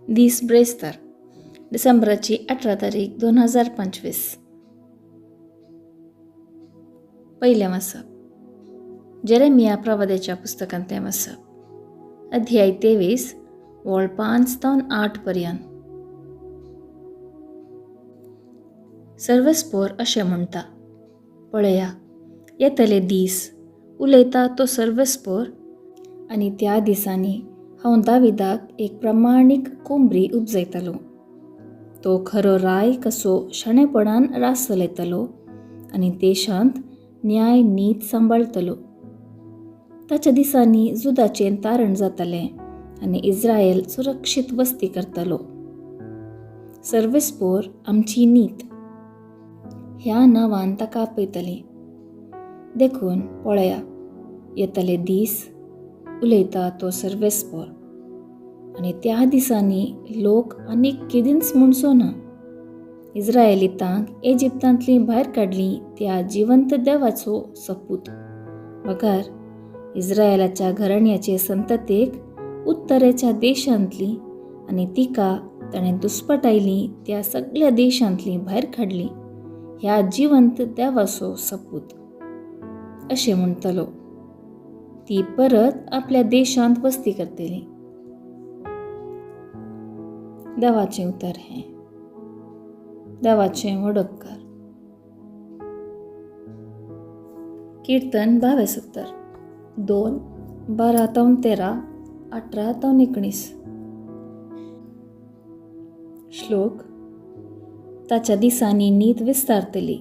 दीस ब्रेस्तार डिसेंबराची 18 तारीख 2025. पहिलें वाचप जेरेमिया प्रवाद्याच्या पुस्तकांतलें वाचप अध्याय 23 वळ 5 ते 8 पर्यंत. सर्वेस्पोर अशें म्हणटा, पळया येतले दीस उलयता तो सर्वेस्पोर, आनी त्या दिसांनी हांव दाविदाक एक प्रामाणीक कोंबरी उपजयतलो. तो खरो राय कसो शाणेपणान रास चलयतलो आनी देशांत न्याय नीत सांबाळतलो. ताच्या दिसांनी जुदाचें तारण जातलें आनी इस्रायल सुरक्षीत वस्ती करतलो. सर्वेस्पोर आमची नीत ह्या नांवान ताका आपयतलीं. देखून पळया येतले दीस उलयता तो सर्वेस्पोर, आनी त्या दिसांनी लोक आनीक केदींच म्हणचो ना. इस्रायलितांक इजिप्तांतली भायर काडली त्या जिवंत देवाचो सपूत बगार इस्रायलाच्या घराण्याचे संततेक उत्तरेच्या देशांतली आनी तिका ताणें दुस्पटायली त्या सगळ्या देशांतली भायर काडली ह्या जिवंत देवाचो सपूत अशें म्हणटलो. ती परत आपल्या देशांत वस्ती करतली. देवाचें उतर हें. देवाचें वडपकार. कीर्तन 72 2 12 ते 13 18 ते 19. श्लोक. ताच्या दिसांनी नीत विस्तारतली,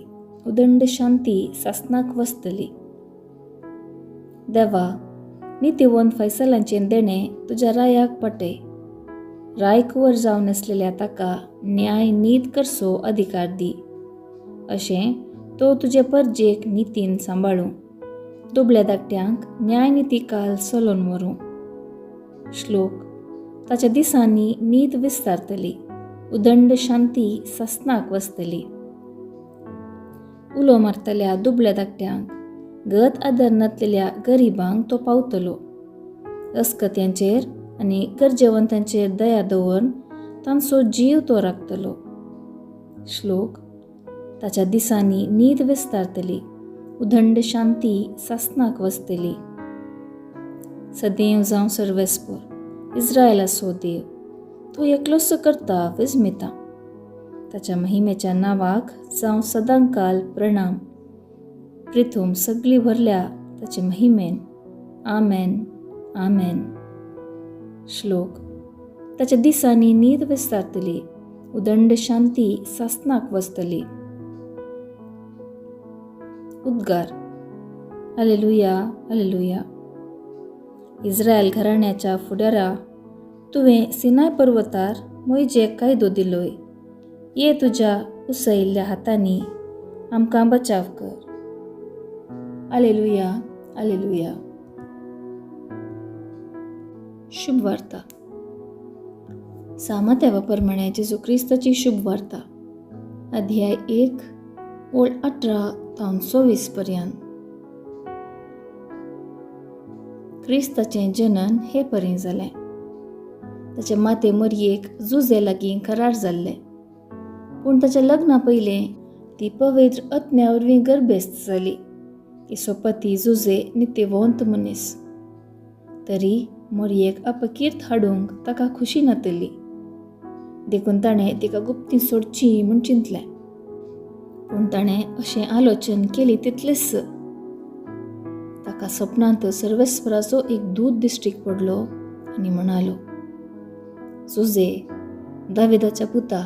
उदंड शांती सासणाक वसतली. देवा, नितिवंत फैसलांचें देणें तुज्या रायाक पटय. राय कुंवर जावन आसलेल्या ताका न्याय नीत करचो अधिकार दी. अशें तो तुजे परजेक नितीन सांबाळूं, दुबळ्या धाकट्यांक न्याय निती काल चलोवन व्हरूं. श्लोक. ताच्या दिसांनी नीत विस्तारतली, उदंड शांती सासणाक वसतली. उलो मारतल्या दुबळ्या धाकट्यांक, गत आदर नातलेल्या गरिबांक तो पावतलो. अस्कत्यांचेर आनी गरजेवंतांचेर दया दवरून तांचो जीव तो राखतलो. श्लोक. ताच्या दिसांनी नीत विस्तारतली, उदंड शांती सासणाक वसतली. सदैव जावं सर्वेस्पोर, इस्रायलाचो देव, तूं एकलोच करता विस्मिता. ताच्या महिमेच्या नांवाक जावं सदांकाल प्रणाम. पृथ्वी सगळी भरल्या ताचे महिमेन. आमेन आमेन. श्लोक. ताच्या दिसांनी नीत विस्तारतली, उदंड शांती सासणाक वसतली. उद्गार. Hallelujah hallelujah. इस्रायल घराण्याच्या फुडारा, तुवें सिनाय पर्वतार मोइजेक कायदो दिलोय. ये तुज्या उसयिल्ल्या हातांनी आमकां बचाव कर. Hallelujah hallelujah. शुभ वार्ता. सामत्या प्रमाणे जेजू क्रिस्ताची शुभ वार्ता अध्याय 1 वळ 18 ते 24 पर्यंत. क्रिस्ताचें जनन हे परी जालें. ताचे माते मरयेक जुजे लागीं करार जाल्लें, पूण ताच्या लग्ना पयलें ती पवित्र आत्म्या वरवीं गर्भेस्त जाली. तिचो पती जुजे नितिवंत मनीस. तरी मरयेक अपकीर्त हाडूंक ताका खुशी नातली. देखून ताणें तिका गुप्ती सोडची म्हूण चिंतलें. पूण ताणें अशें आलोचन केली तितलेंच ताका सपनांत सर्वेस्पराचो एक दूत दिश्टीक पडलो आनी म्हणालो, जुजे, दाविदाच्या पुता,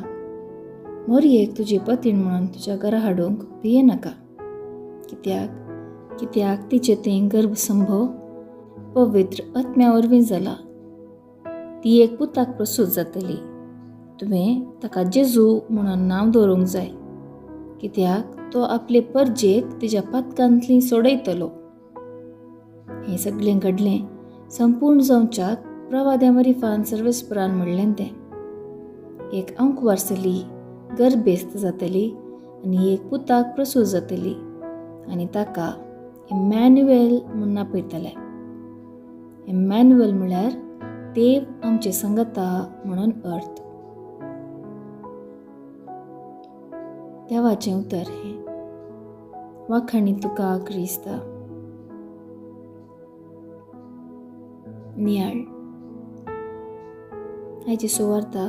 मरयेक तुजी पतीण म्हणून तुज्या घरा हाडूंक भियेनाका. कित्याक तिचे तें गर्भसंभव पवित्र आत्म्या वरवीं जाला. ती एक पुताक प्रसूत जातली. तुवें ताका जेजू म्हणून नांव दवरूंक जाय, कित्याक तो आपले परजेक तिच्या पातकांतली सोडयतलो. हें सगळें घडलें संपूर्ण जावच्याक प्रवाद्या मरिफान सर्वेस्परान म्हणलें तें. एक अंकवारसली गर्भेस्त जातली आनी एक पुताक प्रसूत जातली आनी ताका इमॅन्युएल म्हूण आपयतले. इमॅन्युएल म्हळ्यार देव आमचे संगता म्हणून अर्थ. देवाचें उतर हे वाखाणी तुका क्रिस्ता. नियाळ. आयची सुवार्ता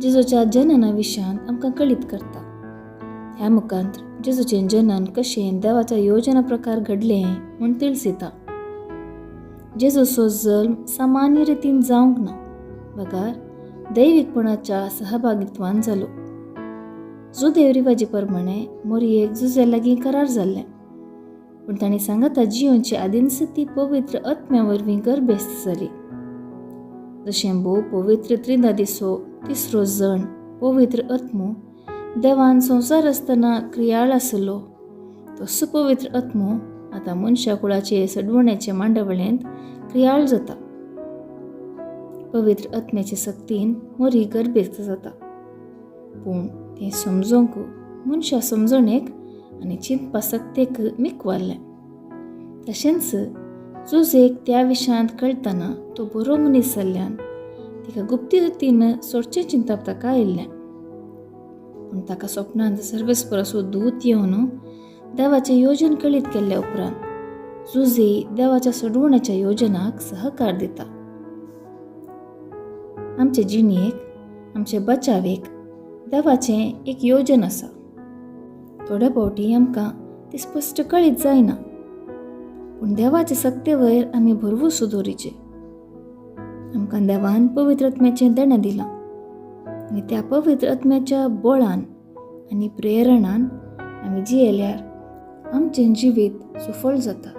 जेजूच्या जनना विशयांत आमकां कळीत करता. ह्या मुखांत जेजूचें जनन कशें देवाच्या योजना प्रकार घडलें म्हूण तिळसिता. जेजूचो जल्म सामान्य रितीन जावंक ना, बगार दैवीकपणाच्या सहभागित्वान जालो. जुदेव रिवाजी प्रमाणे मोरयेक जुजे लागीं करार जाल्लें, पूण तांणी सांगता जियोवचे आदींच ती पवित्र आत्म्या वरवीं गर्भेस्त जाली. जशें भोव पवित्र त्रिदादीचो तिसरो जण पवित्र आत्मो देवान संवसार आसतना क्रियाळ आसलो, तसो पवित्र आत्मो आतां मनशा कुळाचे सडवण्याचे मांडावळेंत क्रियाळ जाता. पवित्र आत्म्याचे सक्तीन मोरी गर्भेस्त जाता, पूण तें समजोंक मनशा समजणेक आनी चिंतपा सक्तेक मिकवारलें. तशेंच जुजेक त्या विशयांत कळटना तो बरो मनीस जाल्ल्यान तिका गुप्ती रितीन सोडचें चिंतप ताका आयिल्लें. पूण ताका स्वप्नांत सर्वेस्पराचो दूत येवन देवाचें योजन कळीत केल्ल्या उपरांत जुजे देवाच्या सडवण्याच्या योजनाक सहकार दिता. आमचे जिणेक, आमचे बचावेक देवाचें एक योजन आसा. थोड्या फावटी आमकां ती स्पश्ट कळीत जायना, पूण देवाचे सक्ते वयर आमी भरवूस दवरिचे. आमकां देवान पवित्र आत्म्याचें देणें दिलां आनी त्या पवित्र आत्म्याच्या बळान आनी प्रेरणान आमी जियेल्यार आमचें जिवीत सुफळ जाता.